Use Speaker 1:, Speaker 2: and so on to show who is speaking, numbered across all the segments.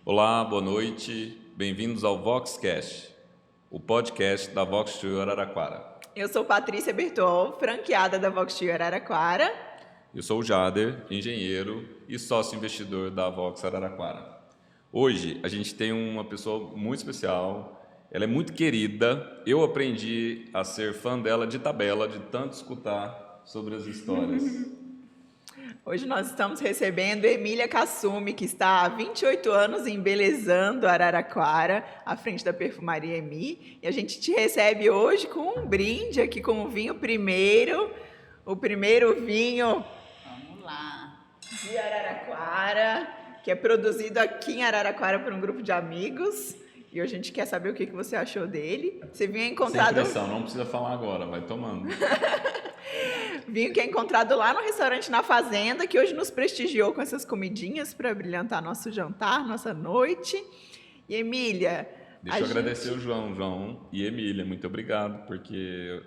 Speaker 1: Olá, boa noite. Bem-vindos ao VoxCast, o podcast da Vox2 Araraquara.
Speaker 2: Eu sou Patrícia Bertol, franqueada da Vox2 Araraquara.
Speaker 1: Eu sou o Jader, engenheiro e sócio investidor da Vox Araraquara. Hoje a gente tem uma pessoa muito especial, ela é muito querida. Eu aprendi a ser fã dela de tabela, de tanto escutar sobre as histórias.
Speaker 2: Hoje nós estamos recebendo Emília Cassumi, que está há 28 anos embelezando Araraquara, à frente da Perfumaria Emi. E a gente te recebe hoje com um brinde aqui com o vinho primeiro, o primeiro vinho
Speaker 3: Vamos lá.
Speaker 2: de Araraquara, que é produzido aqui em Araraquara por um grupo de amigos. E hoje a gente quer saber o que você achou dele. Você vinha encontrado...
Speaker 1: Sem pressão, não precisa falar agora, vai tomando.
Speaker 2: Vinho que é encontrado lá no restaurante Na Fazenda, que hoje nos prestigiou com essas comidinhas para brilhantar nosso jantar, nossa noite. E Emília...
Speaker 1: Deixa eu agradecer o João e Emília, muito obrigado, porque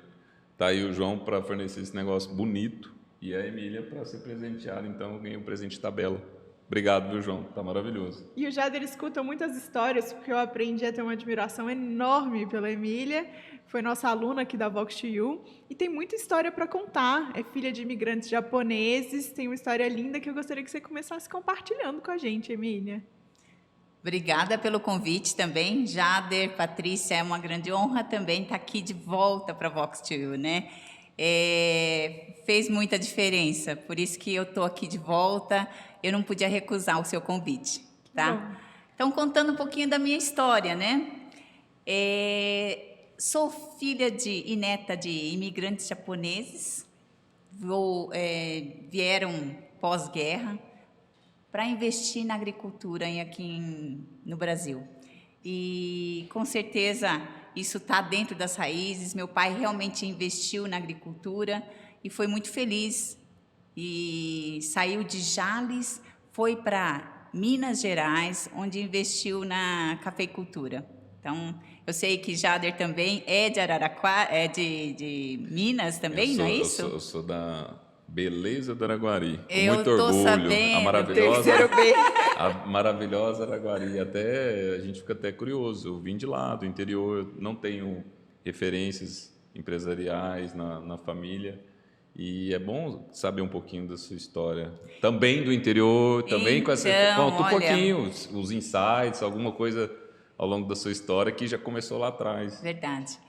Speaker 1: tá aí o João para fornecer esse negócio bonito e a Emília para ser presenteada, então eu ganhei um presente de tabela. Obrigado, viu, João? Tá maravilhoso.
Speaker 2: E o Jader escuta muitas histórias, porque eu aprendi a ter uma admiração enorme pela Emília. Foi nossa aluna aqui da Vox2 e tem muita história para contar. É filha de imigrantes japoneses, tem uma história linda que eu gostaria que você começasse compartilhando com a gente, Emília.
Speaker 3: Obrigada pelo convite também, Jader, Patrícia, é uma grande honra também estar aqui de volta para a Vox2, né? Fez muita diferença, por isso que eu estou aqui de volta, eu não podia recusar o seu convite, tá? Então, contando um pouquinho da minha história, né? Sou filha e neta de imigrantes japoneses, vieram pós-guerra para investir na agricultura aqui no Brasil. E, com certeza, isso está dentro das raízes. Meu pai realmente investiu na agricultura e foi muito feliz. E saiu de Jales, foi para Minas Gerais, onde investiu na cafeicultura. Então, eu sei que Jader também é de Araraquara, é de Minas também, não é isso?
Speaker 1: Eu sou da beleza do Araguari, com
Speaker 3: Eu
Speaker 1: muito
Speaker 3: tô
Speaker 1: orgulho.
Speaker 3: sabendo.
Speaker 1: A maravilhosa Araguari. Até a gente fica até curioso. Eu vim de lá, do interior, não tenho referências empresariais na família. E é bom saber um pouquinho da sua história. Também do interior, também com essa... Conta um pouquinho, os insights, alguma coisa ao longo da sua história que já começou lá atrás.
Speaker 3: Verdade.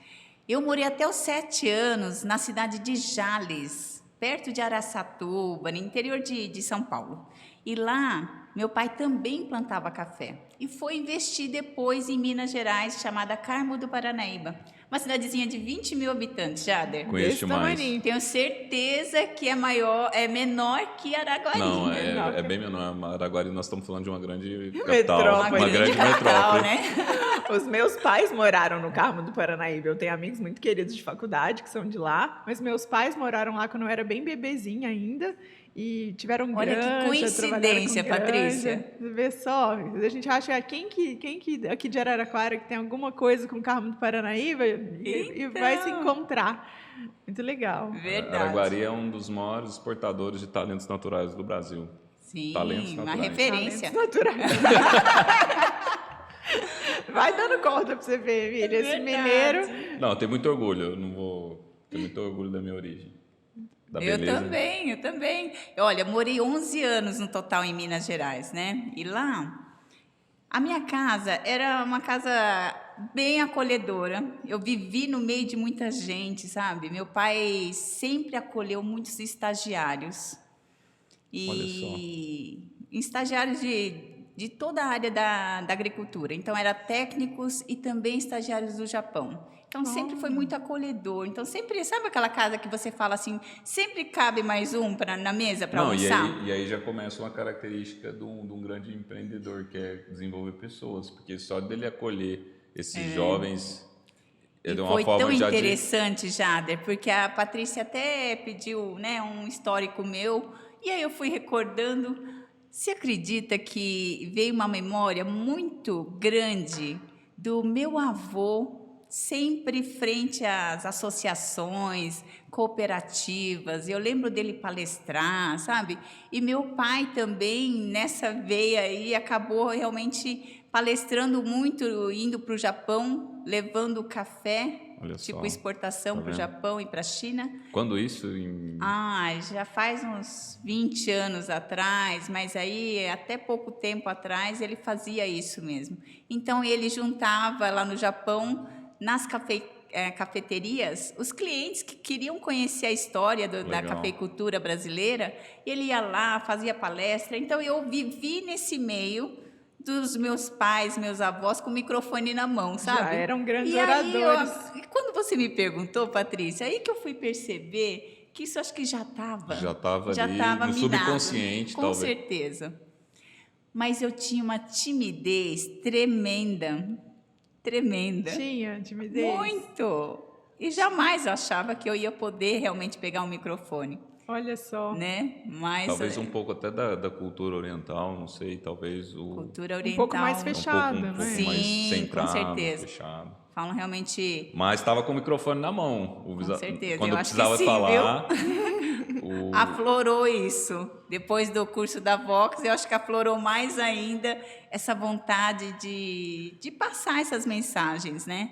Speaker 3: Eu morei até os 7 anos na cidade de Jales, perto de Araçatuba, no interior de São Paulo. E lá, meu pai também plantava café. E foi investir depois em Minas Gerais, chamada Carmo do Paranaíba. Uma cidadezinha de 20 mil habitantes, Jader.
Speaker 1: Conheço mais.
Speaker 3: Tenho certeza que é menor que Araguari.
Speaker 1: Não, é bem menor. Araguari, nós estamos falando de uma grande capital.
Speaker 2: Uma
Speaker 1: grande
Speaker 3: capital,
Speaker 1: metrópole.
Speaker 3: né?
Speaker 2: Os meus pais moraram no Carmo do Paranaíba. Eu tenho amigos muito queridos de faculdade que são de lá, mas meus pais moraram lá quando eu era bem bebezinha ainda e tiveram
Speaker 3: Olha
Speaker 2: granja,
Speaker 3: que coincidência, Patrícia.
Speaker 2: Vê só, a gente acha quem que aqui de Araraquara que tem alguma coisa com o Carmo do Paranaíba e vai se encontrar. Muito legal.
Speaker 3: Verdade.
Speaker 1: Araguari é um dos maiores exportadores de talentos naturais do Brasil.
Speaker 3: Sim,
Speaker 1: talentos
Speaker 3: uma
Speaker 1: naturais.
Speaker 3: referência.
Speaker 2: Talentos naturais. Vai dando corda pra você ver, Emília, esse mineiro.
Speaker 1: Não, eu tenho muito orgulho. Eu não vou... Tenho muito orgulho da minha origem. Da beleza.
Speaker 3: Eu também. Olha, morei 11 anos no total em Minas Gerais, né? E lá, a minha casa era uma casa bem acolhedora. Eu vivi no meio de muita gente, sabe? Meu pai sempre acolheu muitos estagiários.
Speaker 1: Olha só.
Speaker 3: Estagiários de toda a área da agricultura. Então, eram técnicos e também estagiários do Japão. Então, sempre foi muito acolhedor. Então, sempre... Sabe aquela casa que você fala assim, sempre cabe mais um na mesa para almoçar?
Speaker 1: E aí já começa uma característica de um grande empreendedor, que é desenvolver pessoas. Porque só dele acolher esses jovens...
Speaker 3: E foi tão interessante, Jader, porque a Patrícia até pediu, né, um histórico meu, e aí eu fui recordando. Você acredita que veio uma memória muito grande do meu avô sempre frente às associações, cooperativas. Eu lembro dele palestrar, sabe? E meu pai também, nessa veia aí, acabou realmente palestrando muito, indo para o Japão, levando café,
Speaker 1: Olha
Speaker 3: tipo
Speaker 1: só,
Speaker 3: exportação
Speaker 1: tá
Speaker 3: para o
Speaker 1: vendo?
Speaker 3: Japão e para a China.
Speaker 1: Quando isso?
Speaker 3: Já faz uns 20 anos atrás, mas aí até pouco tempo atrás ele fazia isso mesmo. Então ele juntava lá no Japão, nas cafeterias, os clientes que queriam conhecer a história da
Speaker 1: Legal.
Speaker 3: cafeicultura brasileira, ele ia lá, fazia palestra. Então eu vivi nesse meio dos meus pais, meus avós, com o microfone na mão, sabe?
Speaker 2: Já eram grandes
Speaker 3: E aí,
Speaker 2: oradores.
Speaker 3: quando você me perguntou, Patrícia, aí que eu fui perceber que isso acho que já estava
Speaker 1: Já estava ali
Speaker 3: tava
Speaker 1: no
Speaker 3: minado,
Speaker 1: subconsciente,
Speaker 3: com
Speaker 1: talvez.
Speaker 3: certeza. Mas eu tinha uma timidez tremenda.
Speaker 2: Tinha timidez?
Speaker 3: Muito! E jamais eu achava que eu ia poder realmente pegar um microfone,
Speaker 2: Olha só.
Speaker 3: né? Mas
Speaker 1: Talvez um pouco até da cultura oriental, não sei, talvez
Speaker 3: cultura
Speaker 2: Um
Speaker 3: oriental.
Speaker 2: pouco mais
Speaker 1: um
Speaker 2: fechado,
Speaker 1: pouco, um pouco
Speaker 2: né?
Speaker 1: mais
Speaker 3: Sim,
Speaker 1: centrado,
Speaker 3: com certeza.
Speaker 1: fechado.
Speaker 3: Falam realmente,
Speaker 1: Mas estava com o microfone na mão.
Speaker 3: com certeza.
Speaker 1: Quando
Speaker 3: Eu acho que
Speaker 1: precisava
Speaker 3: sim,
Speaker 1: falar,
Speaker 3: aflorou isso. Depois do curso da Vox, eu acho que aflorou mais ainda essa vontade de passar essas mensagens, né?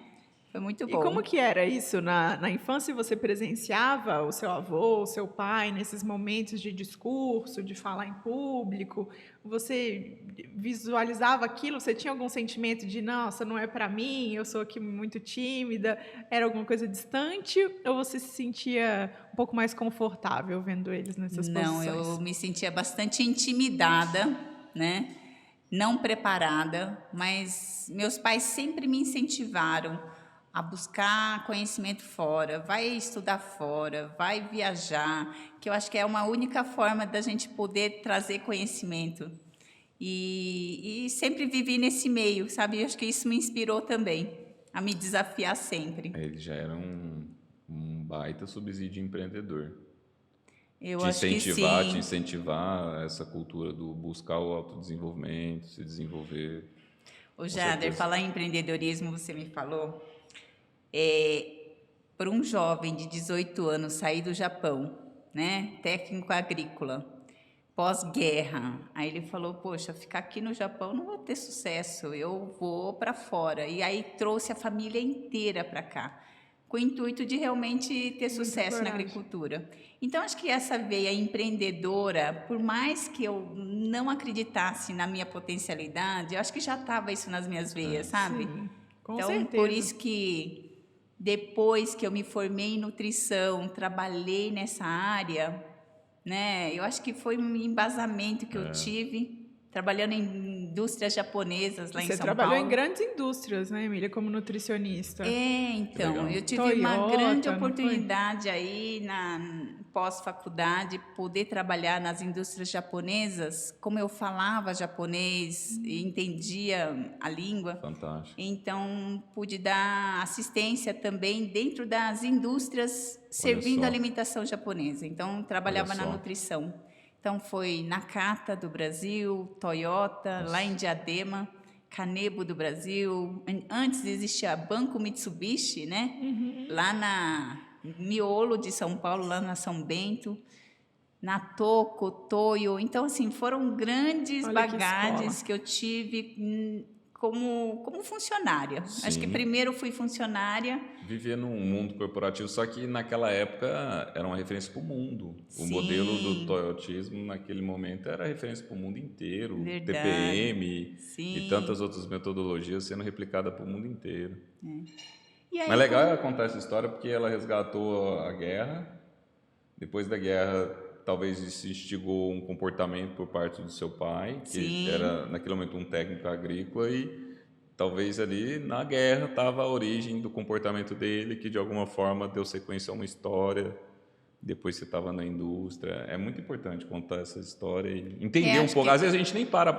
Speaker 3: Foi muito bom.
Speaker 2: E como que era isso na infância? Você presenciava o seu avô, o seu pai, nesses momentos de discurso, de falar em público? Você visualizava aquilo? Você tinha algum sentimento de, nossa, não é para mim, eu sou aqui muito tímida? Era alguma coisa distante? Ou você se sentia um pouco mais confortável vendo eles nessas
Speaker 3: Não,
Speaker 2: posições?
Speaker 3: eu me sentia bastante intimidada, né? Não preparada, mas meus pais sempre me incentivaram a buscar conhecimento fora, vai estudar fora, vai viajar, que eu acho que é uma única forma da gente poder trazer conhecimento. E sempre vivi nesse meio, sabe? Eu acho que isso me inspirou também a me desafiar sempre.
Speaker 1: ele já era um baita subsídio empreendedor.
Speaker 3: Eu
Speaker 1: Te
Speaker 3: acho que
Speaker 1: incentivar, te
Speaker 3: sim.
Speaker 1: incentivar essa cultura do buscar o autodesenvolvimento, se desenvolver.
Speaker 3: O
Speaker 1: Com
Speaker 3: Jader,
Speaker 1: certeza.
Speaker 3: falar em empreendedorismo, você me falou, para um jovem de 18 anos sair do Japão, né, técnico agrícola, pós-guerra, aí ele falou, poxa, ficar aqui no Japão não vou ter sucesso, eu vou para fora. E aí trouxe a família inteira para cá, com o intuito de realmente ter sucesso na
Speaker 2: coragem.
Speaker 3: agricultura. Então, acho que essa veia empreendedora, por mais que eu não acreditasse na minha potencialidade, eu acho que já estava isso nas minhas veias, sabe?
Speaker 2: Sim, com
Speaker 3: Então,
Speaker 2: certeza.
Speaker 3: por isso que depois que eu me formei em nutrição, trabalhei nessa área, né? Eu acho que foi um embasamento que eu tive trabalhando em indústrias japonesas lá em
Speaker 2: Você
Speaker 3: São
Speaker 2: trabalhou
Speaker 3: Paulo.
Speaker 2: em grandes indústrias, né, Emília, como nutricionista?
Speaker 3: Então,
Speaker 1: legal.
Speaker 3: eu tive
Speaker 2: Toyota,
Speaker 3: uma grande
Speaker 2: não foi?
Speaker 3: oportunidade aí na pós-faculdade poder trabalhar nas indústrias japonesas, como eu falava japonês e entendia a língua.
Speaker 1: Fantástico.
Speaker 3: Então, pude dar assistência também dentro das indústrias, servindo
Speaker 1: só.
Speaker 3: a alimentação japonesa. Então, trabalhava
Speaker 1: Olha
Speaker 3: na
Speaker 1: só.
Speaker 3: nutrição. Então, foi Nakata do Brasil, Toyota, lá em Diadema, Kanebo do Brasil. Antes existia Banco Mitsubishi, né? Lá na miolo de São Paulo, lá na São Bento. Na Toco, Toyo. Então, assim, foram grandes
Speaker 2: Olha que
Speaker 3: bagagens
Speaker 2: escola.
Speaker 3: que eu tive como funcionária. Acho que
Speaker 1: Sim.
Speaker 3: primeiro fui funcionária.
Speaker 1: Vivia num mundo corporativo, só que naquela época era uma referência para o mundo. O
Speaker 3: Sim.
Speaker 1: modelo do toyotismo naquele momento era referência para o mundo inteiro.
Speaker 3: Verdade.
Speaker 1: TPM
Speaker 3: Sim.
Speaker 1: e tantas outras metodologias sendo replicadas para o mundo inteiro.
Speaker 3: E aí,
Speaker 1: Mas legal ela contar essa história porque ela resgatou a guerra. Depois da guerra, talvez isso instigou um comportamento por parte do seu pai, que
Speaker 3: Sim.
Speaker 1: era naquele momento um técnico agrícola e talvez ali na guerra estava a origem do comportamento dele, que de alguma forma deu sequência a uma história. Depois você estava na indústria. É muito importante contar essa história e entender um
Speaker 3: acho
Speaker 1: pouco.
Speaker 3: que-
Speaker 1: Às vezes a gente nem para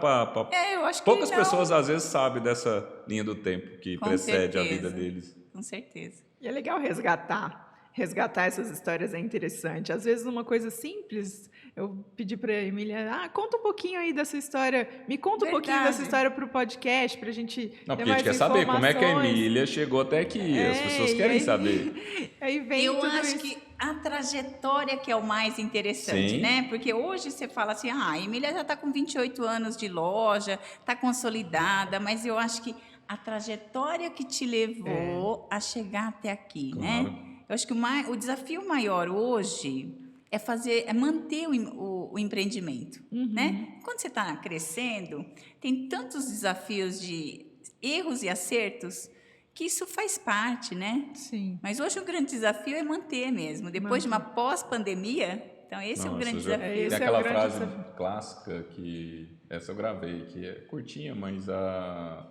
Speaker 3: eu acho que
Speaker 1: Poucas
Speaker 3: não.
Speaker 1: pessoas às vezes sabem dessa linha do tempo que
Speaker 3: Com
Speaker 1: precede a
Speaker 3: certeza.
Speaker 1: vida deles.
Speaker 3: Com certeza.
Speaker 2: E é legal resgatar resgatar essas histórias é interessante. Às vezes, uma coisa simples, eu pedi para a Emília, conta um pouquinho aí dessa história, me conta um pouquinho dessa história para o podcast, para a gente
Speaker 1: Não,
Speaker 2: ter
Speaker 1: porque a gente
Speaker 2: mais
Speaker 1: quer saber como é que a
Speaker 2: informações.
Speaker 1: Emília chegou até aqui. As pessoas querem saber.
Speaker 2: Aí vem
Speaker 3: Eu
Speaker 2: tudo
Speaker 3: acho
Speaker 2: isso.
Speaker 3: que a trajetória que é o mais interessante,
Speaker 1: Sim.
Speaker 3: né? Porque hoje você fala assim, a Emília já está com 28 anos de loja, está consolidada, mas eu acho que a trajetória que te levou a chegar até aqui,
Speaker 1: Claro.
Speaker 3: né? Eu acho que o desafio maior hoje é manter o empreendimento, né? Quando você está crescendo, tem tantos desafios de erros e acertos que isso faz parte, né?
Speaker 2: Sim.
Speaker 3: Mas hoje o grande desafio é manter mesmo. Depois de uma pós-pandemia, então esse é o grande
Speaker 1: Nossa,
Speaker 3: desafio.
Speaker 2: Esse
Speaker 1: tem
Speaker 2: é o
Speaker 1: aquela
Speaker 2: grande
Speaker 1: frase
Speaker 2: desafio.
Speaker 1: clássica que essa eu gravei, que é curtinha, mas a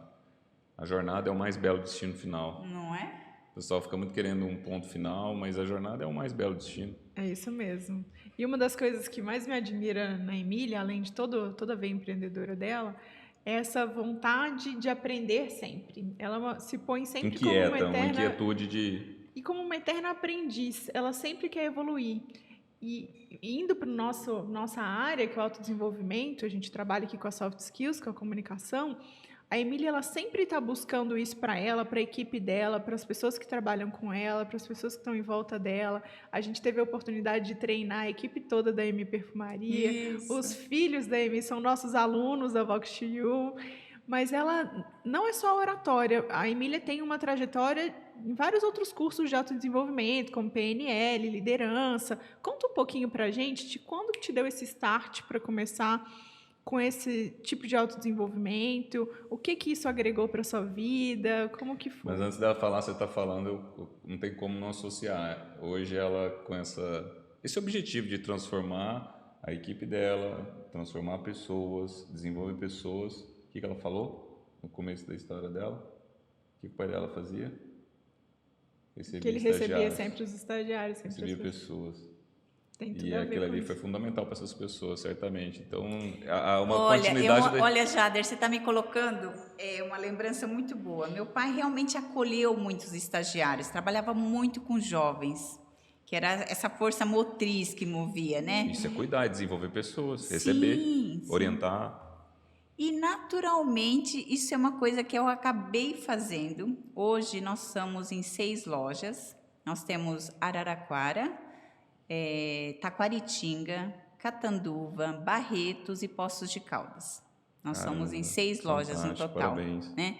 Speaker 1: jornada é o mais belo destino final.
Speaker 3: Não é?
Speaker 1: O pessoal fica muito querendo um ponto final, mas a jornada é o mais belo destino.
Speaker 2: É isso mesmo. E uma das coisas que mais me admira na Emília, além de toda a veia empreendedora dela, é essa vontade de aprender sempre. Ela se põe sempre como uma
Speaker 1: Inquieta, uma
Speaker 2: eterna...
Speaker 1: inquietude de...
Speaker 2: E como uma eterna aprendiz. Ela sempre quer evoluir. E indo para nossa área, que é o autodesenvolvimento, a gente trabalha aqui com a soft skills, com a comunicação, a Emília ela sempre está buscando isso para ela, para a equipe dela, para as pessoas que trabalham com ela, para as pessoas que estão em volta dela. A gente teve a oportunidade de treinar a equipe toda da EMI Perfumaria.
Speaker 3: Isso.
Speaker 2: Os filhos da EMI são nossos alunos da Vox to You. Mas ela não é só oratória. A Emília tem uma trajetória em vários outros cursos de autodesenvolvimento, como PNL, liderança. Conta um pouquinho para a gente de quando que te deu esse start para começar com esse tipo de autodesenvolvimento, o que isso agregou para a sua vida, como que foi?
Speaker 1: Mas antes dela falar, você está falando, não tem como não associar. Hoje ela, com esse objetivo de transformar a equipe dela, transformar pessoas, desenvolver pessoas, o que ela falou no começo da história dela? O que o pai dela fazia?
Speaker 2: Que ele recebia sempre os estagiários.
Speaker 1: Recebia pessoas.
Speaker 2: Tem tudo
Speaker 1: E
Speaker 2: a ver
Speaker 1: aquilo
Speaker 2: com
Speaker 1: ali
Speaker 2: isso.
Speaker 1: foi fundamental para essas pessoas, certamente. Então, há uma
Speaker 3: Olha,
Speaker 1: continuidade...
Speaker 3: olha, Jader, você está me colocando uma lembrança muito boa. Meu pai realmente acolheu muitos estagiários, trabalhava muito com jovens, que era essa força motriz que movia, né?
Speaker 1: Isso é cuidar, é desenvolver pessoas, receber,
Speaker 3: Sim.
Speaker 1: orientar.
Speaker 3: E, naturalmente, isso é uma coisa que eu acabei fazendo. Hoje, nós somos em 6 lojas. Nós temos Araraquara, Taquaritinga, Catanduva, Barretos e Poços de Caldas. Nós somos em 6 lojas no total.
Speaker 1: Parabéns.
Speaker 3: Né?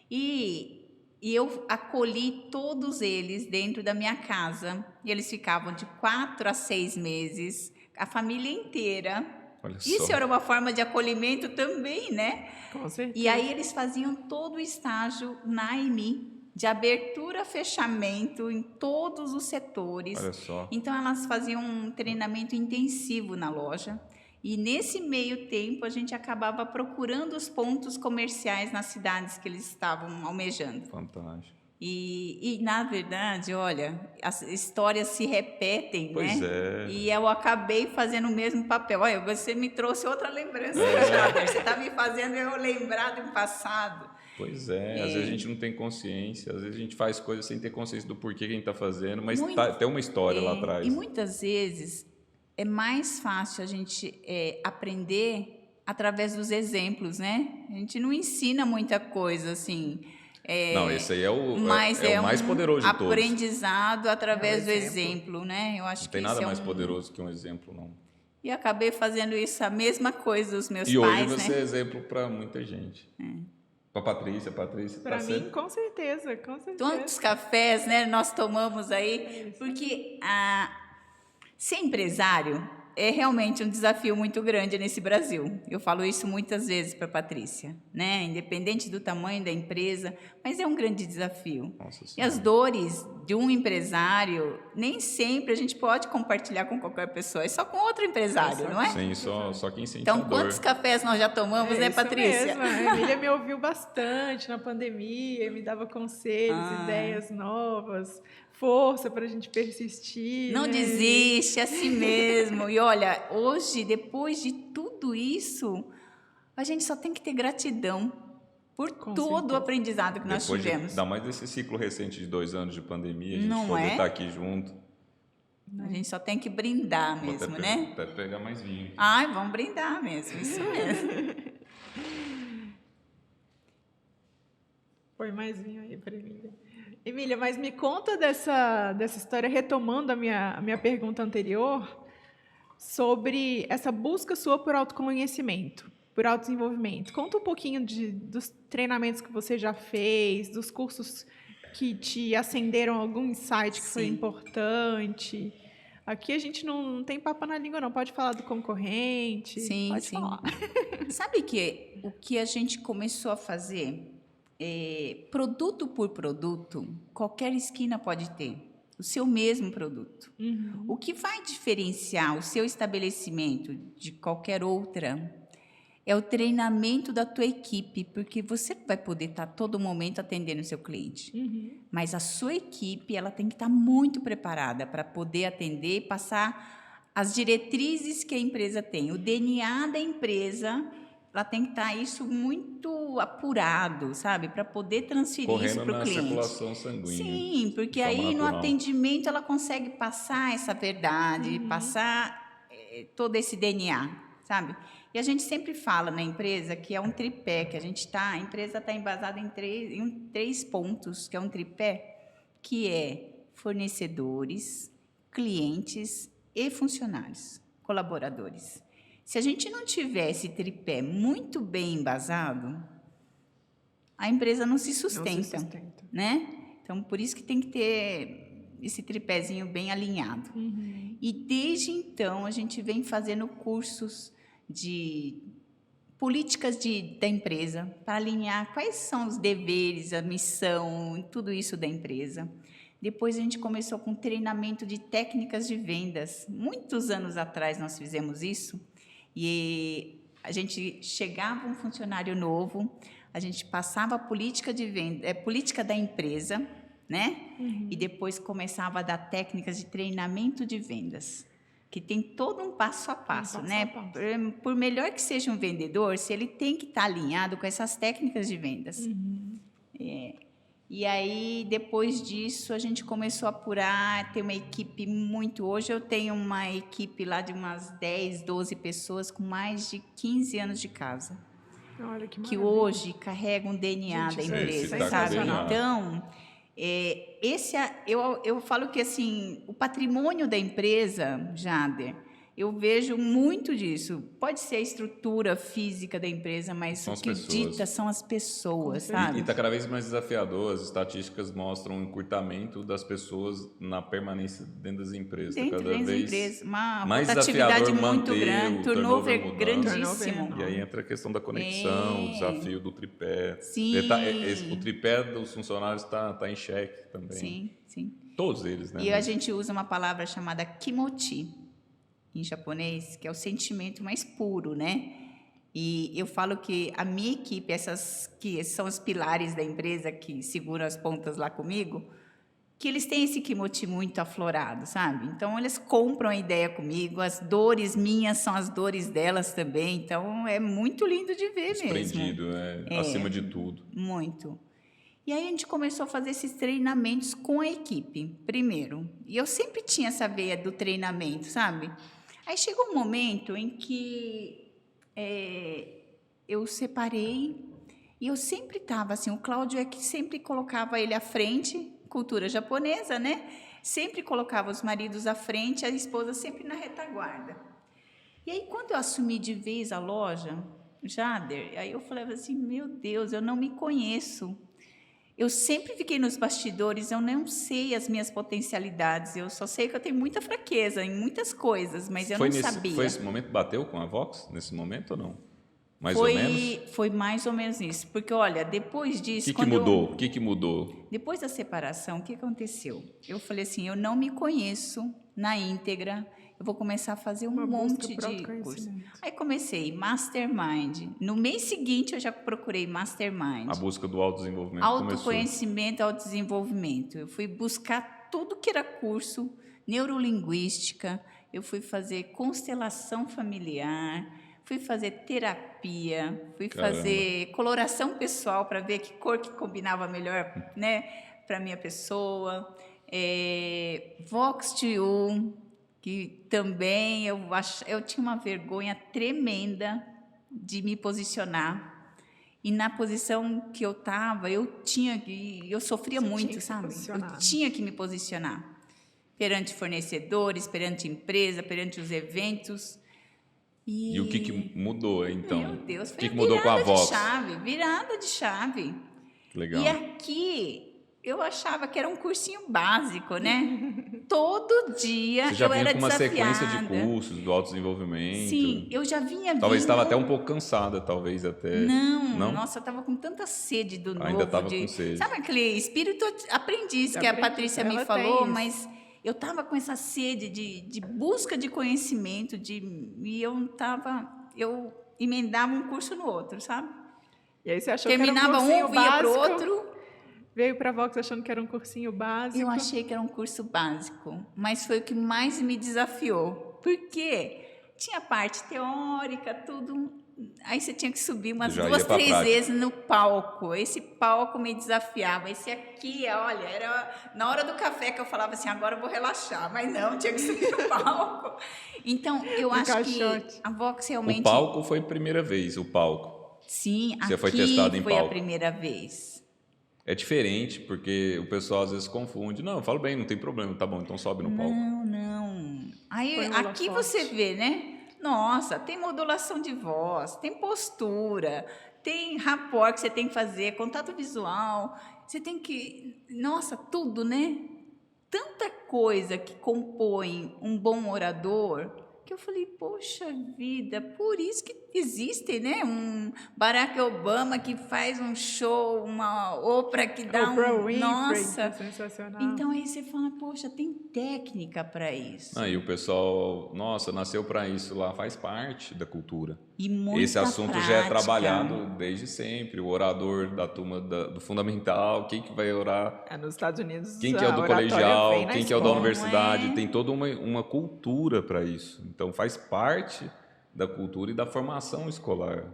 Speaker 3: E eu acolhi todos eles dentro da minha casa. E eles ficavam de 4 a 6 meses, a família inteira.
Speaker 1: Olha
Speaker 3: Isso
Speaker 1: só.
Speaker 3: era uma forma de acolhimento também, né?
Speaker 2: Com certeza.
Speaker 3: E aí eles faziam todo o estágio na EMI, de abertura a fechamento em todos os setores.
Speaker 1: Olha só.
Speaker 3: Então elas faziam um treinamento intensivo na loja. E nesse meio tempo a gente acabava procurando os pontos comerciais nas cidades que eles estavam almejando.
Speaker 1: Fantástico.
Speaker 3: E na verdade, olha, as histórias se repetem,
Speaker 1: Pois
Speaker 3: né?
Speaker 1: é.
Speaker 3: E eu acabei fazendo o mesmo papel. Olha, você me trouxe outra lembrança,
Speaker 1: É.
Speaker 3: Jader. Você está me fazendo eu lembrar do passado.
Speaker 1: Pois é, às vezes a gente não tem consciência, às vezes a gente faz coisas sem ter consciência do porquê que a gente está fazendo, mas tem uma história lá atrás.
Speaker 3: E muitas vezes é mais fácil a gente aprender através dos exemplos, né? A gente não ensina muita coisa assim.
Speaker 1: Não, esse aí é o
Speaker 3: Mas
Speaker 1: o mais poderoso de todos.
Speaker 3: aprendizado através do
Speaker 2: exemplo.
Speaker 3: exemplo, né? Eu acho
Speaker 1: Não
Speaker 3: que
Speaker 1: tem
Speaker 3: isso
Speaker 1: nada
Speaker 3: é
Speaker 1: mais poderoso que um exemplo, não.
Speaker 3: E acabei fazendo isso, a mesma coisa dos meus
Speaker 1: E
Speaker 3: pais,
Speaker 1: hoje você
Speaker 3: né?
Speaker 1: é exemplo para muita gente. Para Patrícia
Speaker 2: Para
Speaker 1: tá
Speaker 2: mim, com certeza, com certeza.
Speaker 3: Quantos cafés, né, nós tomamos aí? Porque ser empresário é realmente um desafio muito grande nesse Brasil. Eu falo isso muitas vezes para a Patrícia, né? Independente do tamanho da empresa, mas é um grande desafio.
Speaker 1: Nossa
Speaker 3: E
Speaker 1: Senhora.
Speaker 3: as dores de um empresário, nem sempre a gente pode compartilhar com qualquer pessoa, é só com outro empresário, não é?
Speaker 1: Sim, só quem sente
Speaker 3: Então,
Speaker 1: a dor.
Speaker 3: quantos cafés nós já tomamos, né,
Speaker 2: isso
Speaker 3: Patrícia?
Speaker 2: mesmo. A Emília me ouviu bastante na pandemia, me dava conselhos, ideias novas, força para a gente persistir.
Speaker 3: Não
Speaker 2: né?
Speaker 3: desiste, é assim mesmo. E olha, hoje, depois de tudo isso, a gente só tem que ter gratidão por
Speaker 2: Com
Speaker 3: todo
Speaker 2: certeza.
Speaker 3: o aprendizado que nós
Speaker 1: Depois
Speaker 3: tivemos.
Speaker 1: ainda mais desse ciclo recente de 2 anos de pandemia, a gente
Speaker 3: Não
Speaker 1: poder
Speaker 3: é?
Speaker 1: estar aqui junto.
Speaker 3: A gente só tem que brindar
Speaker 1: Vou
Speaker 3: mesmo,
Speaker 1: até
Speaker 3: né?
Speaker 1: até pegar mais vinho.
Speaker 3: Ai, vamos brindar mesmo, isso mesmo.
Speaker 2: Põe mais vinho aí para Emília. Emília, mas me conta dessa história, retomando a minha pergunta anterior, sobre essa busca sua por autoconhecimento, por autodesenvolvimento. Conta um pouquinho dos treinamentos que você já fez, dos cursos que te acenderam algum insight que foi
Speaker 3: Sim.
Speaker 2: importante. Aqui a gente não tem papo na língua, não. Pode falar do concorrente,
Speaker 3: Sim,
Speaker 2: pode
Speaker 3: sim.
Speaker 2: falar.
Speaker 3: Sabe que o que a gente começou a fazer, produto por produto, qualquer esquina pode ter o seu mesmo produto.
Speaker 2: Uhum.
Speaker 3: O que vai diferenciar o seu estabelecimento de qualquer outra é o treinamento da tua equipe, porque você vai poder estar a todo momento atendendo o seu cliente.
Speaker 2: Uhum.
Speaker 3: Mas a sua equipe, ela tem que estar muito preparada para poder atender e passar as diretrizes que a empresa tem. O DNA da empresa, ela tem que estar isso muito apurado, sabe? Para poder transferir isso
Speaker 1: Correndo
Speaker 3: para o
Speaker 1: na
Speaker 3: cliente.
Speaker 1: circulação sanguínea.
Speaker 3: Sim, porque
Speaker 1: de forma
Speaker 3: aí no
Speaker 1: natural.
Speaker 3: atendimento ela consegue passar essa verdade, passar todo esse DNA, sabe? E a gente sempre fala na empresa que é um tripé, que a empresa está embasada em três pontos, que é um tripé, que é fornecedores, clientes e funcionários, colaboradores. Se a gente não tiver esse tripé muito bem embasado, a empresa não se sustenta, né? Então, por isso que tem que ter esse tripézinho bem alinhado.
Speaker 2: Uhum.
Speaker 3: E desde então, a gente vem fazendo cursos de políticas da empresa para alinhar quais são os deveres, a missão, tudo isso da empresa. Depois a gente começou com treinamento de técnicas de vendas. Muitos anos atrás nós fizemos isso e a gente chegava um funcionário novo, a gente passava a política de venda, política da empresa, né?
Speaker 2: Uhum.
Speaker 3: E depois começava a dar técnicas de treinamento de vendas, que tem todo um passo a passo,
Speaker 2: passo
Speaker 3: né?
Speaker 2: a passo.
Speaker 3: Por melhor que seja um vendedor, se ele tem que estar alinhado com essas técnicas de vendas.
Speaker 2: Uhum.
Speaker 3: E aí, depois disso, a gente começou a apurar, ter uma equipe muito... Hoje eu tenho uma equipe lá de umas 10, 12 pessoas com mais de 15 anos de casa,
Speaker 2: Olha que
Speaker 3: que
Speaker 2: maravilha.
Speaker 3: hoje carregam o DNA
Speaker 2: Gente,
Speaker 3: da
Speaker 2: isso é
Speaker 3: empresa,
Speaker 1: tá com
Speaker 3: sabe?
Speaker 1: DNA.
Speaker 3: Então, eu falo que assim, o patrimônio da empresa, Jader, eu vejo muito disso. Pode ser a estrutura física da empresa, mas
Speaker 1: São
Speaker 3: o
Speaker 1: as
Speaker 3: que
Speaker 1: pessoas.
Speaker 3: dita são as pessoas,
Speaker 2: Com
Speaker 3: sabe?
Speaker 1: E está cada vez mais desafiador. As estatísticas mostram um encurtamento das pessoas na permanência dentro das empresas.
Speaker 3: Dentro
Speaker 1: Cada
Speaker 3: das
Speaker 1: vez
Speaker 3: empresas, uma
Speaker 1: mais
Speaker 3: rotatividade
Speaker 1: desafiador
Speaker 3: muito
Speaker 1: manter
Speaker 3: grande,
Speaker 1: o
Speaker 3: turnover
Speaker 1: mudando.
Speaker 3: grandíssimo.
Speaker 2: Turnover
Speaker 1: E aí entra a questão da conexão, o desafio do tripé.
Speaker 3: Sim.
Speaker 1: O tripé dos funcionários está em xeque também.
Speaker 3: Sim, sim.
Speaker 1: Todos eles, né?
Speaker 3: E a gente usa uma palavra chamada kimochi, em japonês, que é o sentimento mais puro, né? E eu falo que a minha equipe, essas que são os pilares da empresa que seguram as pontas lá comigo, que eles têm esse kimochi muito aflorado, sabe? Então, eles compram a ideia comigo, as dores minhas são as dores delas também, então é muito lindo de ver mesmo.
Speaker 1: Desprendido, acima de tudo.
Speaker 3: Muito. E aí a gente começou a fazer esses treinamentos com a equipe, primeiro. E eu sempre tinha essa veia do treinamento, sabe? Aí chegou um momento em que eu separei e eu sempre estava assim, o Cláudio é que sempre colocava ele à frente, cultura japonesa, né? Sempre colocava os maridos à frente, a esposa sempre na retaguarda. E aí quando eu assumi de vez a loja, Jader, aí eu falava assim, meu Deus, eu não me conheço. Eu sempre fiquei nos bastidores, eu não sei as minhas potencialidades, eu só sei que eu tenho muita fraqueza em muitas coisas, mas eu não sabia.
Speaker 1: Foi esse momento, bateu com a Vox, nesse momento ou não? Mais ou menos?
Speaker 3: Foi mais ou menos isso, porque olha, depois disso...
Speaker 1: O que mudou? O que mudou?
Speaker 3: Depois da separação, o que aconteceu? Eu falei assim, eu não me conheço na íntegra, eu vou começar a fazer um monte de curso. Aí comecei Mastermind. No mês seguinte, eu já procurei Mastermind.
Speaker 1: A busca do autodesenvolvimento
Speaker 3: Autoconhecimento, autodesenvolvimento. Eu fui buscar tudo que era curso, neurolinguística, eu fui fazer constelação familiar, fui fazer terapia, fui fazer coloração pessoal para ver que cor que combinava melhor, né, para minha pessoa. Vox2U, que também eu tinha uma vergonha tremenda de me posicionar. E na posição que eu estava, eu sofria
Speaker 2: Você
Speaker 3: muito,
Speaker 2: tinha que se
Speaker 3: sabe?
Speaker 2: posicionar,
Speaker 3: Eu
Speaker 2: né?
Speaker 3: tinha que me posicionar perante fornecedores, perante empresa, perante os eventos.
Speaker 1: E o que mudou, então?
Speaker 3: Meu Deus,
Speaker 1: O
Speaker 3: foi
Speaker 1: que mudou com a Vox?
Speaker 3: virada de chave.
Speaker 1: Que legal.
Speaker 3: E aqui eu achava que era um cursinho básico, né? Todo dia
Speaker 1: Você já
Speaker 3: eu
Speaker 1: vinha
Speaker 3: era
Speaker 1: com uma sequência de
Speaker 3: desafiada.
Speaker 1: cursos do autodesenvolvimento.
Speaker 3: Sim, eu já vinha
Speaker 1: Talvez
Speaker 3: vindo.
Speaker 1: estava até um pouco cansada, talvez até.
Speaker 3: Não,
Speaker 1: Não?
Speaker 3: nossa, eu estava com tanta sede do
Speaker 1: Ainda
Speaker 3: novo,
Speaker 1: estava com sede.
Speaker 3: sabe aquele espírito aprendiz
Speaker 2: De
Speaker 3: que a
Speaker 2: aprendiz,
Speaker 3: Patrícia me
Speaker 2: ela
Speaker 3: falou,
Speaker 2: tem isso.
Speaker 3: mas eu estava com essa sede de busca de conhecimento, e eu emendava um curso no outro, sabe?
Speaker 2: E aí você achou
Speaker 3: Terminava
Speaker 2: que era um cursinho
Speaker 3: um, vinha para o
Speaker 2: básico,
Speaker 3: outro.
Speaker 2: veio para a Vox achando que era um cursinho básico.
Speaker 3: Eu achei que era um curso básico, mas foi o que mais me desafiou. Por quê? Tinha parte teórica, tudo. Aí você tinha que subir umas
Speaker 1: Já ia
Speaker 3: 2,
Speaker 1: pra
Speaker 3: 3
Speaker 1: prática.
Speaker 3: vezes no palco. Esse palco me desafiava. Esse aqui, olha, era na hora do café que eu falava assim, agora eu vou relaxar. Mas não, tinha que subir no palco. Então, eu
Speaker 2: No
Speaker 3: acho
Speaker 2: caixote.
Speaker 3: que a Vox realmente...
Speaker 1: O palco foi a primeira vez, o palco.
Speaker 3: Sim,
Speaker 1: Você foi
Speaker 3: aqui
Speaker 1: testada em
Speaker 3: foi a
Speaker 1: palco.
Speaker 3: primeira vez.
Speaker 1: É diferente, porque o pessoal às vezes confunde. Não, eu falo bem, não tem problema. Tá bom, então sobe no palco.
Speaker 3: Não. Aí,
Speaker 2: Põe um
Speaker 3: aqui
Speaker 2: holofote.
Speaker 3: você vê, né? Nossa, tem modulação de voz, tem postura, tem rapport que você tem que fazer, contato visual, você tem que... Nossa, tudo, né? Tanta coisa que compõe um bom orador, que eu falei, poxa vida, por isso que existem, né? Um Barack Obama que faz um show, uma Oprah que dá
Speaker 2: Oprah
Speaker 3: um...
Speaker 2: Winfrey,
Speaker 3: Nossa!
Speaker 2: que é sensacional.
Speaker 3: Então aí você fala, poxa, tem técnica para isso.
Speaker 1: Aí o pessoal, nossa, nasceu para isso lá, faz parte da cultura.
Speaker 3: E muita
Speaker 1: Esse assunto já é
Speaker 3: prática.
Speaker 1: trabalhado desde sempre. O orador da turma do fundamental, quem que vai orar,
Speaker 2: Nos Estados Unidos,
Speaker 1: quem que é o
Speaker 2: a
Speaker 1: do
Speaker 2: oratória
Speaker 1: colegial,
Speaker 2: vem na
Speaker 1: quem que é o da
Speaker 2: escola.
Speaker 1: universidade,
Speaker 3: Não é?
Speaker 1: tem toda uma cultura para isso. Então faz parte da cultura e da formação escolar.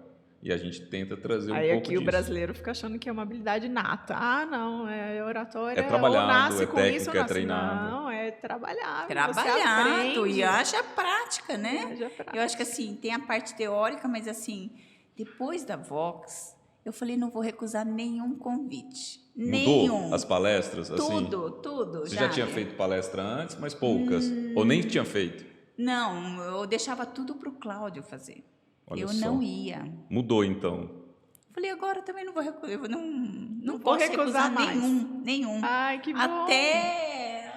Speaker 1: E a gente tenta trazer um
Speaker 2: Aí
Speaker 1: pouco
Speaker 2: aqui
Speaker 1: disso.
Speaker 2: o brasileiro fica achando que é uma habilidade nata. Ah, não, é oratória,
Speaker 1: É trabalhado,
Speaker 2: ou nasce
Speaker 1: é
Speaker 2: com
Speaker 1: técnica,
Speaker 2: isso, ou
Speaker 1: é
Speaker 2: nasce.
Speaker 1: treinado.
Speaker 2: Não, é trabalhado. Você
Speaker 3: Trabalhado
Speaker 2: aprende.
Speaker 3: e haja prática, né?
Speaker 2: Haja prática.
Speaker 3: Eu acho que assim, tem a parte teórica, mas assim, depois da Vox, eu falei, não vou recusar nenhum convite.
Speaker 1: Mudou
Speaker 3: Nenhum.
Speaker 1: as palestras? Assim?
Speaker 3: Tudo.
Speaker 1: Você já tinha feito palestra antes, mas poucas? Ou nem tinha feito?
Speaker 3: Não, eu deixava tudo para o Cláudio fazer.
Speaker 1: Olha
Speaker 3: eu
Speaker 1: só.
Speaker 3: não ia.
Speaker 1: Mudou então.
Speaker 3: Falei, agora também não vou recusar, eu não
Speaker 2: vou
Speaker 3: posso
Speaker 2: recusar
Speaker 3: recusar
Speaker 2: mais.
Speaker 3: nenhum.
Speaker 2: Ai, que bom.
Speaker 3: Até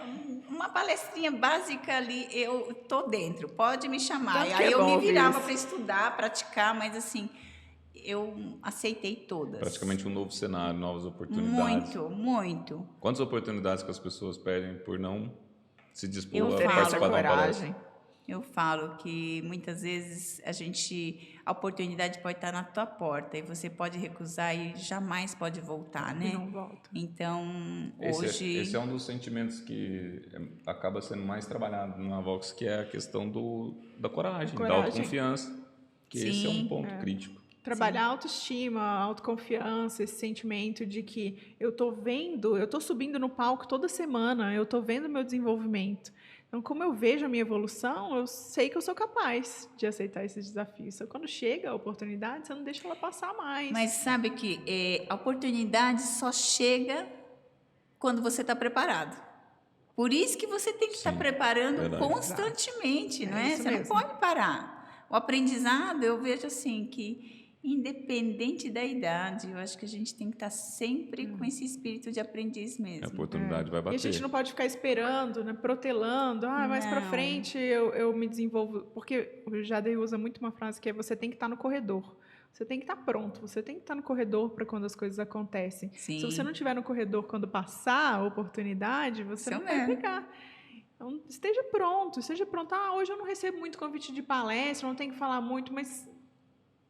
Speaker 3: uma palestrinha básica ali, eu tô dentro, pode me chamar.
Speaker 2: Tanto
Speaker 3: E
Speaker 2: que
Speaker 3: aí
Speaker 2: é
Speaker 3: eu
Speaker 2: bom
Speaker 3: me
Speaker 2: ouvir
Speaker 3: virava
Speaker 2: isso.
Speaker 3: para estudar, praticar, mas assim, eu aceitei todas.
Speaker 1: Praticamente um novo cenário, novas oportunidades.
Speaker 3: Muito.
Speaker 1: Quantas oportunidades que as pessoas perdem por não se dispor
Speaker 3: Eu
Speaker 1: a
Speaker 3: falo.
Speaker 1: participar de uma palestra?
Speaker 2: coragem.
Speaker 3: Eu falo que muitas vezes a oportunidade pode estar na tua porta e você pode recusar e jamais pode voltar, né?
Speaker 2: E não volta.
Speaker 3: Então,
Speaker 1: Esse
Speaker 3: hoje...
Speaker 1: é um dos sentimentos que acaba sendo mais trabalhado na Vox, que é a questão da coragem, da
Speaker 2: Coragem.
Speaker 1: autoconfiança. Que esse é um
Speaker 3: Sim.
Speaker 1: ponto crítico.
Speaker 2: Trabalhar a autoestima, a autoconfiança, esse sentimento de que eu tô subindo no palco toda semana, eu tô vendo meu desenvolvimento. Então, como eu vejo a minha evolução, eu sei que eu sou capaz de aceitar esses desafios. Só quando chega a oportunidade, você não deixa ela passar mais.
Speaker 3: Mas sabe que a oportunidade só chega quando você está preparado. Por isso que você tem que estar
Speaker 1: Sim,
Speaker 3: preparando
Speaker 1: verdade.
Speaker 3: constantemente, não é?
Speaker 2: isso
Speaker 3: Você
Speaker 2: mesmo.
Speaker 3: não pode parar. O aprendizado, eu vejo assim, que independente da idade, eu acho que a gente tem que estar sempre com esse espírito de aprendiz
Speaker 1: A
Speaker 3: mesmo.
Speaker 1: oportunidade vai
Speaker 2: E
Speaker 1: bater.
Speaker 2: a gente não pode ficar esperando, né, protelando. Mais para
Speaker 3: Não.
Speaker 2: frente eu me desenvolvo. Porque o Jader usa muito uma frase que é: você tem que estar no corredor. Você tem que estar pronto. Você tem que estar no corredor para quando as coisas acontecem.
Speaker 3: Sim.
Speaker 2: Se você não estiver no corredor quando passar a oportunidade, você
Speaker 3: Isso
Speaker 2: não vai
Speaker 3: mesmo.
Speaker 2: pegar. Então, esteja pronto. Hoje eu não recebo muito convite de palestra, não tenho que falar muito, mas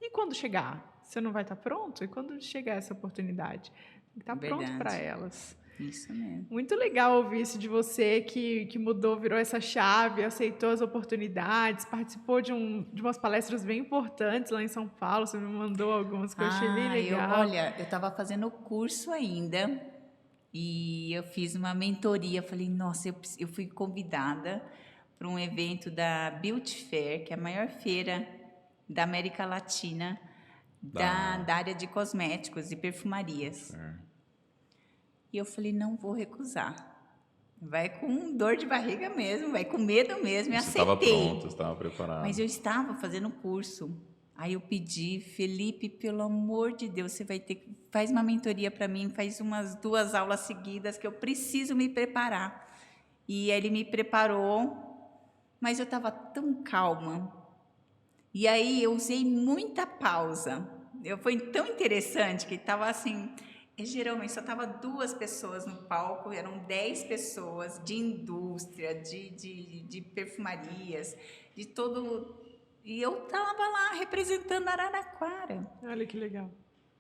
Speaker 2: e quando chegar? Você não vai estar pronto? E quando chegar essa oportunidade? Tem que estar pronto
Speaker 3: Verdade.
Speaker 2: para elas.
Speaker 3: Isso mesmo.
Speaker 2: Muito legal ouvir isso de você, que mudou, virou essa chave, aceitou as oportunidades, participou de umas palestras bem importantes lá em São Paulo. Você me mandou algumas que eu achei bem legal.
Speaker 3: Eu estava fazendo o curso ainda e eu fiz uma mentoria. Falei, nossa, eu fui convidada para um evento da Beauty Fair, que é a maior feira da América Latina, da área de cosméticos e perfumarias. E eu falei, não vou recusar. Vai com dor de barriga mesmo, vai com medo mesmo. E
Speaker 1: Você estava
Speaker 3: aceitei.
Speaker 1: pronta, você estava preparada.
Speaker 3: Mas eu estava fazendo curso. Aí eu pedi, Felipe, pelo amor de Deus, você vai ter, faz uma mentoria para mim, faz umas 2 aulas seguidas que eu preciso me preparar. E aí ele me preparou, mas eu estava tão calma. E aí eu usei muita pausa. Foi tão interessante que estava assim, geralmente só estava 2 pessoas no palco, eram 10 pessoas de indústria, de perfumarias, de todo. E eu estava lá representando Araraquara.
Speaker 4: Olha que legal.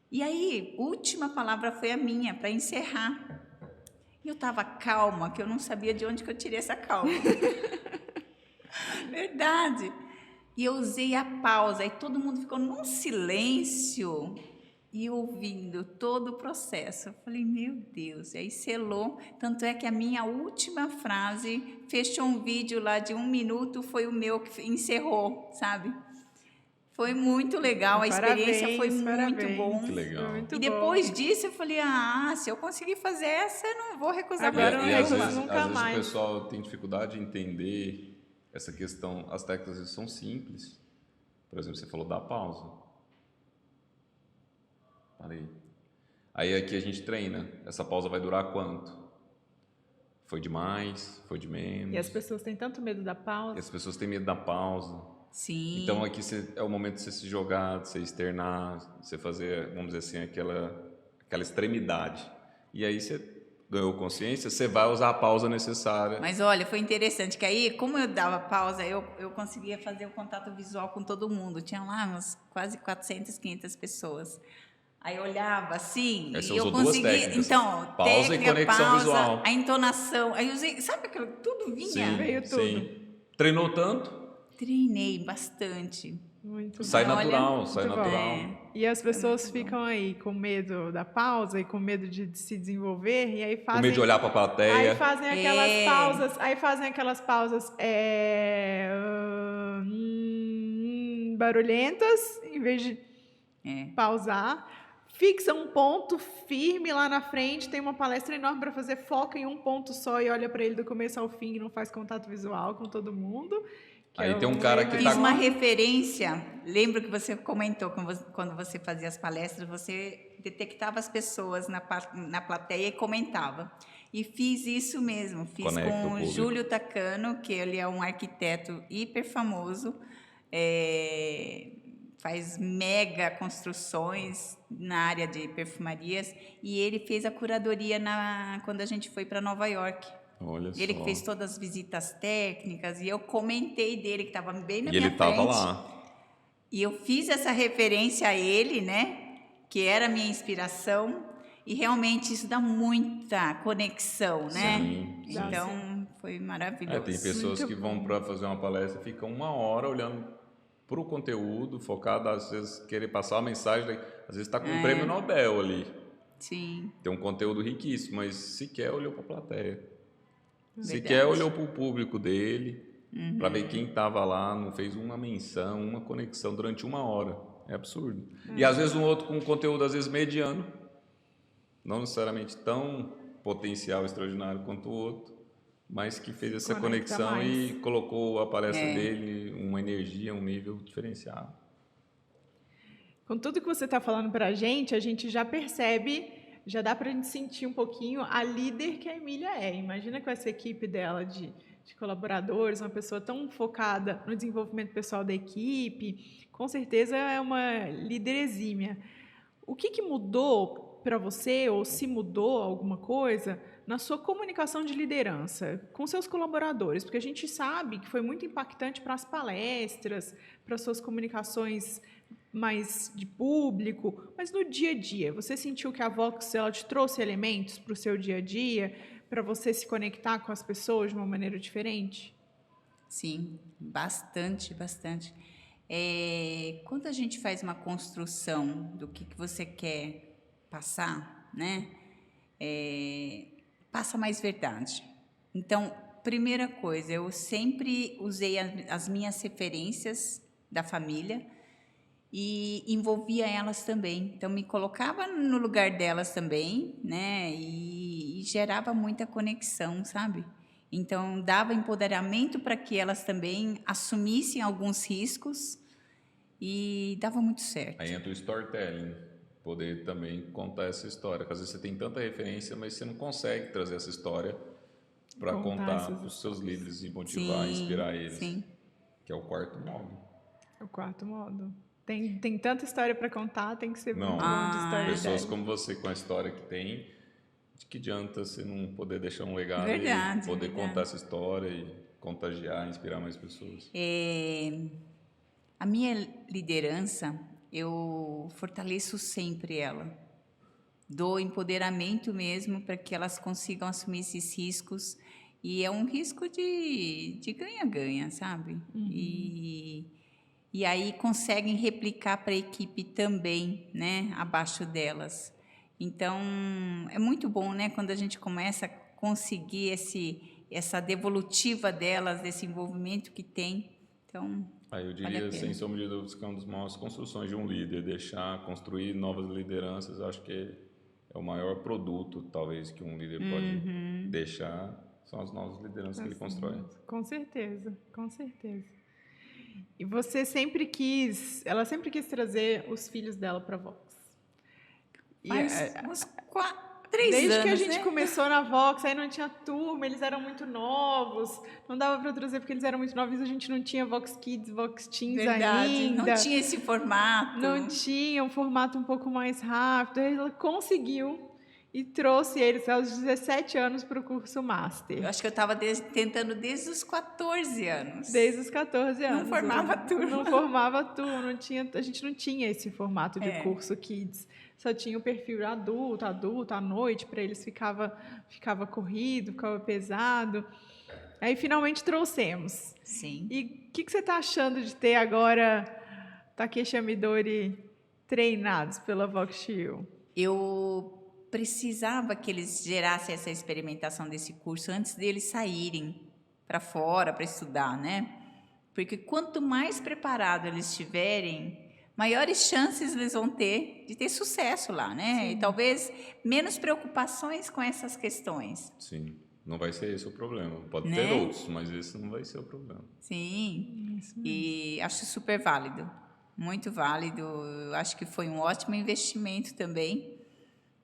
Speaker 3: E aí, última palavra foi a minha, para encerrar. E eu estava calma, que eu não sabia de onde que eu tirei essa calma. Verdade. E eu usei a pausa, e todo mundo ficou num silêncio e ouvindo todo o processo. Eu falei, meu Deus, e aí selou. Tanto é que a minha última frase fechou um vídeo lá de 1 minuto, foi o meu que encerrou, sabe? Foi muito legal, a experiência foi muito bom.
Speaker 1: Que legal.
Speaker 4: Muito
Speaker 3: E
Speaker 4: bom.
Speaker 3: depois disso eu falei, se eu conseguir fazer essa, eu não vou recusar
Speaker 4: Agora
Speaker 3: mais.
Speaker 4: não
Speaker 1: às
Speaker 4: recusa
Speaker 1: vezes,
Speaker 4: nunca
Speaker 1: às vezes
Speaker 4: mais.
Speaker 1: o pessoal tem dificuldade de entender essa questão. As técnicas às vezes são simples. Por exemplo, você falou da pausa. Parei. Aí aqui a gente treina. Essa pausa vai durar quanto? Foi de mais? Foi de menos?
Speaker 4: E as pessoas têm tanto medo da
Speaker 1: E
Speaker 4: pausa.
Speaker 1: as pessoas têm medo da pausa.
Speaker 3: Sim.
Speaker 1: Então aqui é o momento de você se jogar, de você externar, de você fazer, vamos dizer assim, aquela extremidade. E aí você ganhou consciência, você vai usar a pausa necessária.
Speaker 3: Mas olha, foi interessante que aí, como eu dava pausa, eu conseguia fazer o contato visual com todo mundo. Tinha lá umas quase 400, 500 pessoas. Aí eu olhava assim,
Speaker 1: Aí você
Speaker 3: e eu
Speaker 1: usou 2
Speaker 3: conseguia.
Speaker 1: técnicas,
Speaker 3: Então,
Speaker 1: pausa
Speaker 3: técnica,
Speaker 1: e conexão
Speaker 3: pausa,
Speaker 1: visual.
Speaker 3: a entonação. Aí eu usei, sabe aquilo? Tudo vinha.
Speaker 1: Sim,
Speaker 4: Veio tudo.
Speaker 1: sim. Treinou tanto,
Speaker 3: Treinei bastante.
Speaker 4: Muito
Speaker 1: sai
Speaker 4: bom.
Speaker 1: natural, sai
Speaker 4: muito bom.
Speaker 1: natural.
Speaker 4: E as pessoas ficam aí com medo da pausa e com medo de se desenvolver e aí
Speaker 1: Com
Speaker 4: fazem
Speaker 1: medo de olhar para a plateia.
Speaker 4: aí fazem aquelas pausas barulhentas em vez de pausar. Fixa um ponto firme lá na frente, tem uma palestra enorme para fazer, foca em um ponto só e olha para ele do começo ao fim e não faz contato visual com todo mundo.
Speaker 1: Aí tem um cara que
Speaker 3: Fiz
Speaker 1: tá
Speaker 3: uma referência, lembro que você comentou quando você fazia as palestras, você detectava as pessoas na plateia e comentava. E fiz isso mesmo, fiz
Speaker 1: Conecta o
Speaker 3: com o
Speaker 1: público.
Speaker 3: Júlio Tacano, que ele é um arquiteto hiper famoso, faz mega construções na área de perfumarias, e ele fez a curadoria quando a gente foi para Nova York.
Speaker 1: Olha
Speaker 3: Ele
Speaker 1: só.
Speaker 3: que fez todas as visitas técnicas e eu comentei dele que estava bem na
Speaker 1: E
Speaker 3: minha
Speaker 1: ele estava
Speaker 3: frente.
Speaker 1: lá.
Speaker 3: E eu fiz essa referência a ele, né? Que era a minha inspiração. E realmente isso dá muita conexão, né?
Speaker 1: Sim, sim.
Speaker 3: Então foi maravilhoso.
Speaker 1: Tem pessoas
Speaker 4: Muito
Speaker 1: que vão para fazer uma palestra, ficam 1 hora olhando para o conteúdo, focado, às vezes querer passar uma mensagem, às vezes está com um prêmio Nobel ali.
Speaker 3: Sim.
Speaker 1: Tem um conteúdo riquíssimo, mas sequer olhou para a plateia.
Speaker 3: Verdade.
Speaker 1: Sequer olhou para o público dele, para ver quem estava lá, não fez uma menção, uma conexão durante 1 hora. É absurdo. E às vezes um outro com conteúdo, às vezes mediano, não necessariamente tão potencial extraordinário quanto o outro, mas que fez essa
Speaker 4: Conecta
Speaker 1: conexão
Speaker 4: mais.
Speaker 1: e colocou a palestra dele uma energia, um nível diferenciado.
Speaker 4: Com tudo que você está falando para a gente já percebe, já dá para a gente sentir um pouquinho a líder que a Emília é. Imagina com essa equipe dela de colaboradores, uma pessoa tão focada no desenvolvimento pessoal da equipe, com certeza é uma líder exímia. O que mudou para você, ou se mudou alguma coisa, na sua comunicação de liderança com seus colaboradores? Porque a gente sabe que foi muito impactante para as palestras, para as suas comunicações mais de público, mas no dia a dia, você sentiu que a Vox ela te trouxe elementos para o seu dia a dia, para você se conectar com as pessoas de uma maneira diferente?
Speaker 3: Sim, bastante, bastante. Quando a gente faz uma construção do que você quer passar, né? passa mais verdade. Então, primeira coisa, eu sempre usei as minhas referências da família e envolvia elas também. Então, me colocava no lugar delas também, né? E gerava muita conexão, sabe? Então, dava empoderamento para que elas também assumissem alguns riscos e dava muito certo.
Speaker 1: Aí entra o storytelling, poder também contar essa história. Porque às vezes você tem tanta referência, mas você não consegue trazer essa história para contar para os seus líderes e motivar, inspirar eles.
Speaker 3: Sim.
Speaker 1: Que é o quarto modo.
Speaker 4: O quarto modo. Tem tanta história para contar, tem que ser
Speaker 1: Não,
Speaker 4: muito bom de storytelling.
Speaker 1: pessoas como você com a história que tem, de que adianta você não poder deixar um legado
Speaker 3: Verdade,
Speaker 1: e poder
Speaker 3: verdade.
Speaker 1: contar essa história e contagiar, inspirar mais pessoas.
Speaker 3: A minha liderança, eu fortaleço sempre ela. Dou empoderamento mesmo para que elas consigam assumir esses riscos. E é um risco de ganha-ganha, sabe? E aí conseguem replicar para a equipe também, né? Abaixo delas. Então, é muito bom, né? Quando a gente começa a conseguir essa devolutiva delas, desse envolvimento que tem. Então,
Speaker 1: Aí eu
Speaker 3: vale a
Speaker 1: diria,
Speaker 3: pena.
Speaker 1: sem sombra de dúvidas, que é uma das maiores construções de um líder, deixar construir novas lideranças, acho que é o maior produto, talvez, que um líder pode deixar, são as novas lideranças que ele constrói.
Speaker 4: Com certeza, com certeza. E você sempre quis, ela sempre quis trazer os filhos dela para a Vox.
Speaker 3: Faz uns 3
Speaker 4: Desde
Speaker 3: anos,
Speaker 4: que a gente
Speaker 3: né?
Speaker 4: começou na Vox, aí não tinha turma, eles eram muito novos, não dava para trazer porque eles eram muito novos, a gente não tinha Vox Kids, Vox Teens
Speaker 3: Verdade,
Speaker 4: ainda.
Speaker 3: não tinha esse formato.
Speaker 4: Não tinha um formato um pouco mais rápido. Aí ela conseguiu e trouxe eles aos 17 anos para o curso Master.
Speaker 3: Eu acho que eu estava tentando desde os 14 anos.
Speaker 4: Desde os 14 anos.
Speaker 3: Não formava turma.
Speaker 4: Não formava turma, a gente não tinha esse formato de
Speaker 3: É.
Speaker 4: curso Kids. Só tinha o perfil adulto, à noite, para eles ficava corrido, ficava pesado. Aí finalmente trouxemos.
Speaker 3: Sim.
Speaker 4: E o que você está achando de ter agora Takeshi Amidori treinados pela Vox Shield?
Speaker 3: Eu precisava que eles gerassem essa experimentação desse curso antes deles saírem para fora para estudar, né? Porque quanto mais preparado eles estiverem, maiores chances eles vão ter de ter sucesso lá, né?
Speaker 4: Sim.
Speaker 3: E talvez menos preocupações com essas questões.
Speaker 1: Sim, não vai ser esse o problema. Pode
Speaker 3: Né?
Speaker 1: ter outros, mas esse não vai ser o problema.
Speaker 3: Sim,
Speaker 4: Isso mesmo.
Speaker 3: e acho super válido, muito válido. Eu acho que foi um ótimo investimento também.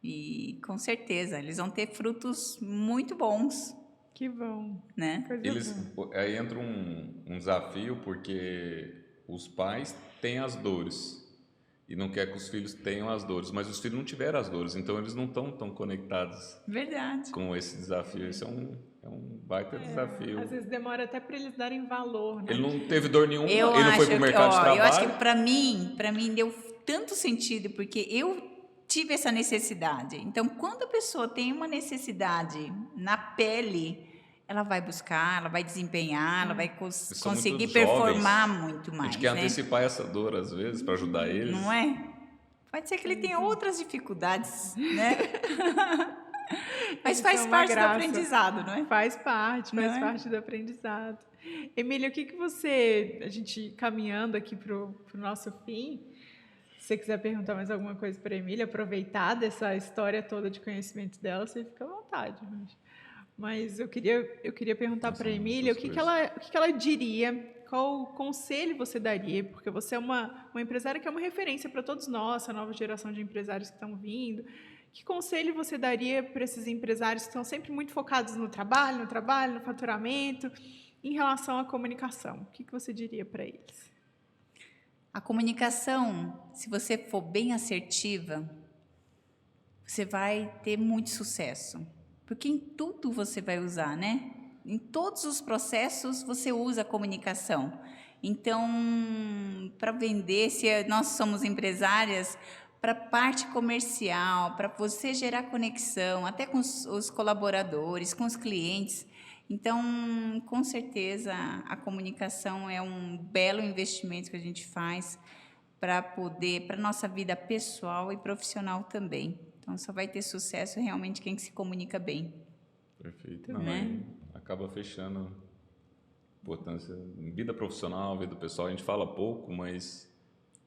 Speaker 3: E com certeza eles vão ter frutos muito bons,
Speaker 4: Que bom.
Speaker 3: né?
Speaker 4: Coisa boa.
Speaker 1: Aí entra um desafio, porque os pais têm as dores e não quer que os filhos tenham as dores, mas os filhos não tiveram as dores, então eles não estão tão conectados
Speaker 3: Verdade.
Speaker 1: com esse desafio. Esse é um baita desafio.
Speaker 4: Às vezes demora até para eles darem valor, né?
Speaker 1: Ele não teve dor nenhuma,
Speaker 3: Eu
Speaker 1: ele não foi
Speaker 3: acho
Speaker 1: pro
Speaker 3: que,
Speaker 1: mercado de
Speaker 3: ó,
Speaker 1: trabalho.
Speaker 3: eu acho que para mim deu tanto sentido, porque eu tive essa necessidade. Então, quando a pessoa tem uma necessidade na pele, ela vai buscar, ela vai desempenhar, ela vai
Speaker 1: são
Speaker 3: conseguir
Speaker 1: muito
Speaker 3: performar
Speaker 1: jovens.
Speaker 3: muito
Speaker 1: A
Speaker 3: mais,
Speaker 1: gente quer
Speaker 3: né?
Speaker 1: antecipar essa dor, às vezes, para ajudar eles.
Speaker 3: Não é? Pode ser que ele tenha outras dificuldades, né? Mas
Speaker 4: Isso
Speaker 3: faz
Speaker 4: é uma
Speaker 3: parte do
Speaker 4: graça.
Speaker 3: aprendizado, não é?
Speaker 4: Faz parte
Speaker 3: Não é?
Speaker 4: do aprendizado. Emília, o que a gente caminhando aqui para o nosso fim, se você quiser perguntar mais alguma coisa para a Emília, aproveitar dessa história toda de conhecimento dela, você fica à vontade. Mas eu queria perguntar para a Emília o que ela diria, qual conselho você daria, porque você é uma empresária que é uma referência para todos nós, a nova geração de empresários que estão vindo. Que conselho você daria para esses empresários que estão sempre muito focados no trabalho, no faturamento, em relação à comunicação? O que você diria para eles?
Speaker 3: A comunicação, se você for bem assertiva, você vai ter muito sucesso. Porque em tudo você vai usar, né? Em todos os processos você usa a comunicação. Então, para vender, se nós somos empresárias, para a parte comercial, para você gerar conexão, até com os colaboradores, com os clientes. Então, com certeza, a comunicação é um belo investimento que a gente faz para a nossa vida pessoal e profissional também. Então, só vai ter sucesso realmente quem se comunica bem.
Speaker 1: Perfeito.
Speaker 3: Não,
Speaker 1: Não,
Speaker 3: né?
Speaker 1: aí acaba fechando importância em vida profissional, vida pessoal. A gente fala pouco, mas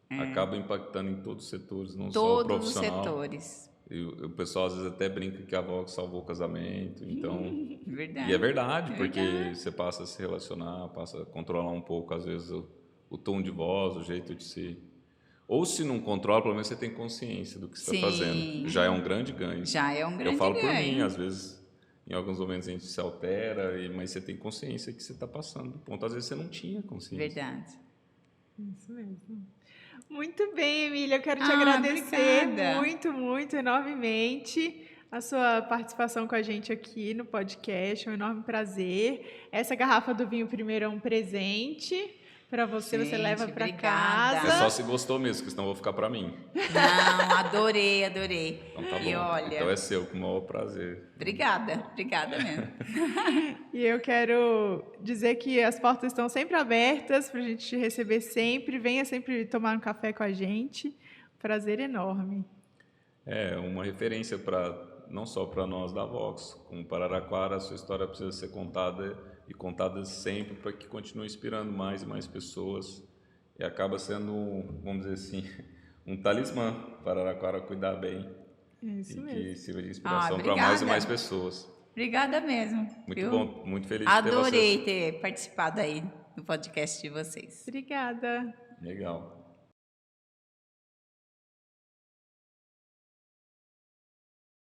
Speaker 1: acaba impactando em todos os setores, não só o
Speaker 3: Todos os
Speaker 1: profissional.
Speaker 3: setores.
Speaker 1: E o pessoal às vezes até brinca que a Vox salvou o casamento, então...
Speaker 3: Verdade.
Speaker 1: E é verdade,
Speaker 3: É
Speaker 1: porque
Speaker 3: verdade.
Speaker 1: você passa a se relacionar, passa a controlar um pouco, às vezes, o tom de voz, o jeito de ser. Ou se não controla, pelo menos você tem consciência do que você está
Speaker 3: Sim.
Speaker 1: fazendo. Já é um grande ganho.
Speaker 3: Já é um grande
Speaker 1: Eu falo por
Speaker 3: ganho.
Speaker 1: mim, às vezes, em alguns momentos a gente se altera, mas você tem consciência que você está passando do ponto. Às vezes você não tinha consciência.
Speaker 3: Verdade.
Speaker 4: Isso mesmo. Muito bem, Emília, eu quero te
Speaker 3: Ah,
Speaker 4: agradecer
Speaker 3: obrigada.
Speaker 4: muito, muito, enormemente a sua participação com a gente aqui no podcast, é um enorme prazer. Essa garrafa do vinho primeiro é um presente para você, você
Speaker 3: Gente,
Speaker 4: leva para
Speaker 3: obrigada.
Speaker 4: casa.
Speaker 1: É só se gostou mesmo, porque senão eu vou ficar para mim.
Speaker 3: Não, adorei, adorei.
Speaker 1: Então tá
Speaker 3: E
Speaker 1: bom.
Speaker 3: olha,
Speaker 1: Então é seu, com o maior prazer.
Speaker 3: obrigada mesmo.
Speaker 4: E eu quero dizer que as portas estão sempre abertas para a gente te receber sempre. Venha sempre tomar um café com a gente. Prazer enorme.
Speaker 1: É uma referência para não só para nós da Vox, como para Araraquara, a sua história precisa ser contada e contada sempre para que continue inspirando mais e mais pessoas e acaba sendo, vamos dizer assim, um talismã para Araraquara cuidar bem
Speaker 4: É isso
Speaker 1: e
Speaker 4: mesmo.
Speaker 1: que sirva de inspiração para
Speaker 3: obrigada.
Speaker 1: mais e mais pessoas.
Speaker 3: Obrigada mesmo.
Speaker 1: Muito
Speaker 3: viu?
Speaker 1: bom, muito feliz de ter vocês.
Speaker 3: Adorei ter participado aí do podcast de vocês.
Speaker 4: Obrigada.
Speaker 1: Legal.